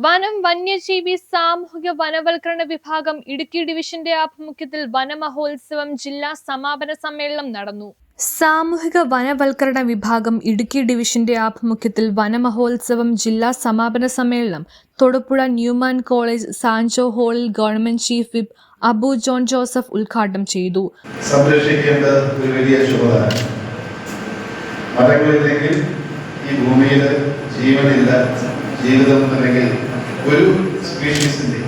വനം വന്യജീവി സാമൂഹിക വനവൽക്കരണ വിഭാഗം ഇടുക്കി ഡിവിഷന്റെ ആഭിമുഖ്യത്തിൽ വനമഹോത്സവം ജില്ലാ സമാപന സമ്മേളനം നടന്നു. സാമൂഹിക വനവൽക്കരണ വിഭാഗം ഇടുക്കി ഡിവിഷന്റെ ആഭിമുഖ്യത്തിൽ വനമഹോത്സവം ജില്ലാ സമാപന സമ്മേളനം തൊടുപുഴ ന്യൂമാൻ കോളേജ് സാൻജോ ഹാളിൽ government chief whip Abu John Joseph ഉദ്ഘാടനം ചെയ്തു. സംരക്ഷിക്കേണ്ട ഒരു വലിയ ചുമതല. മരങ്ങളില്ലെങ്കിൽ ഈ ഭൂമിയിൽ ജീവനില്ല, ജീവിതം അല്ലെങ്കിൽ ഒരു സ്പീഷീസിന്റെ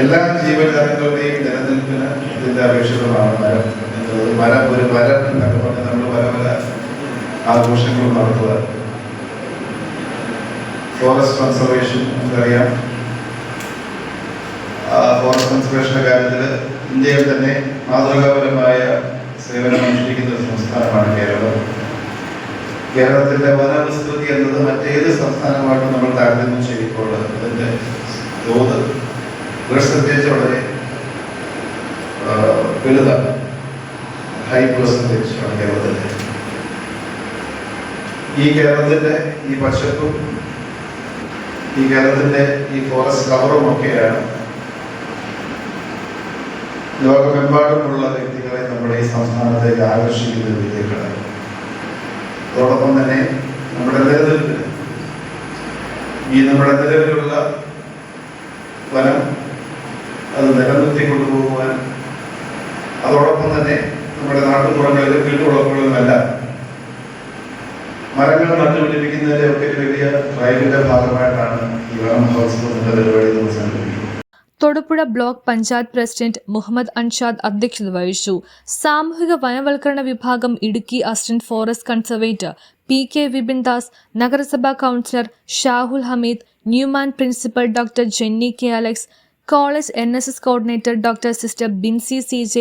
എല്ലാ ജീവജാലങ്ങളുടെയും നിലനിൽപ്പിന് ഇതിന്റെ അപേക്ഷിതമാണ് മരം എന്നുള്ളത്. മരം ഒരു മരം എന്നൊക്കെ പറഞ്ഞ് നമ്മൾ പല പല ആഘോഷങ്ങളും നടത്തുക. ഫോറസ്റ്റ് കൺസർവേഷൻ നമുക്കറിയാം. ഫോറസ്റ്റ് കൺസർവേഷന്റെ കാര്യത്തിൽ ഇന്ത്യയിൽ തന്നെ മാതൃകാപരമായ സേവനം അനുഷ്ഠിക്കുന്ന ഒരു സംസ്ഥാനമാണ് കേരളം. കേരളത്തിന്റെ വനവിസ്തൃതി എന്നത് മറ്റേത് സംസ്ഥാനമായിട്ടും നമ്മൾ താരതമ്യം ചെയ്യുമ്പോൾ അതിന്റെ തോത് പെർസെൻറ്റേജ് വളരെ വലുതാണ്. ഹൈ പെർസെൻറ്റേജ് ആണ് കേരളത്തിന്റെ. ഈ കേരളത്തിന്റെ ഈ പച്ചപ്പും ഈ കേരളത്തിന്റെ ഈ ഫോറസ്റ്റ് കവറും ഒക്കെയാണ് ലോകമെമ്പാടുമുള്ള വ്യക്തികളെ നമ്മുടെ ഈ സംസ്ഥാനത്തേക്ക് ആകർഷിക്കുന്ന ഒരു വലിയ ഘടകം. അതോടൊപ്പം തന്നെ നമ്മുടെ നിലനിൽപ്പിന് നമ്മുടെ നിലവിലുള്ള വനം അത് നിലനിർത്തി കൊണ്ടുപോകുവാൻ, അതോടൊപ്പം തന്നെ നമ്മുടെ നാട്ടുപുറങ്ങളിലും വീട്ടുവളപ്പുകളിലുമെല്ലാം മരങ്ങൾ നട്ടുപിടിപ്പിക്കുന്നതിന്റെ ഒക്കെ വലിയ ഡ്രൈവിന്റെ ഭാഗമായിട്ടാണ് ഈ വനം മഹോത്സവത്തിന്റെ പരിപാടി നമ്മൾ സംഘടിപ്പിക്കുന്നത്. തൊടുപുഴ ബ്ലോക്ക് പഞ്ചായത്ത് പ്രസിഡന്റ് മുഹമ്മദ് അൻഷാദ് അധ്യക്ഷത വഹിച്ചു. സാമൂഹിക വനവൽക്കരണ വിഭാഗം Idukki assistant forest conservator PK Vipin Das, നഗരസഭാ councillor Shahul Hameed, Newman principal doctor Jenny K Alex, college NSS coordinator doctor sister Binsy CJ,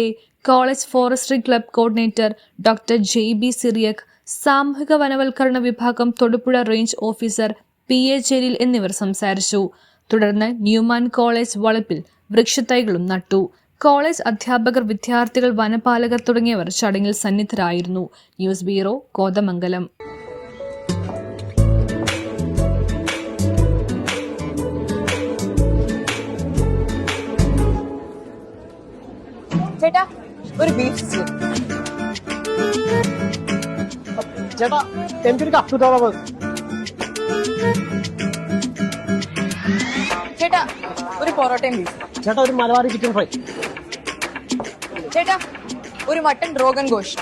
college forestry club coordinator doctor JB Cyriac, സാമൂഹിക വനവൽക്കരണ വിഭാഗം Thodupuzha range officer PA Jaleel എന്നിവർ സംസാരിച്ചു. തുടർന്ന് ന്യൂമാൻ കോളേജ് വളപ്പിൽ വൃക്ഷത്തൈകളും നട്ടു. കോളേജ് അധ്യാപകർ, വിദ്യാർത്ഥികൾ, വനപാലകർ തുടങ്ങിയവർ ചടങ്ങിൽ സന്നിധരായിരുന്നു. News bureau, Kothamangalam. ചേട്ടാ ഒരു ബീഫ് ചേട്ടാ, എനിക്കൊരു കപ്പ് തോന്നുന്നത്. ചേട്ടാ ഒരു പൊറോട്ടയും ബീഫ്. ചേട്ടാ ഒരു മലബാറി ചിക്കൻ ഫ്രൈ. ചേട്ടാ ഒരു മട്ടൺ റോഗൻ ഗോഷ്.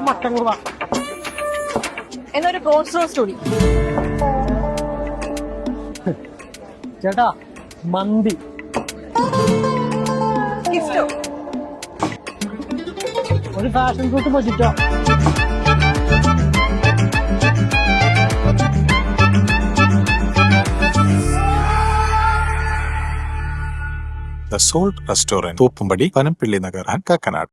മട്ടൻ കൂടാ. എന്നൊരു പ്രോൺസ് റോസ്റ്റ് കൂടി. ചേട്ടാ മന്തി. ഗിഫ്റ്റോ? ഒരു fashion fruit mojito. The Salt Restaurant, Pooppumpadi, Panampilly Nagar, Kakkanad.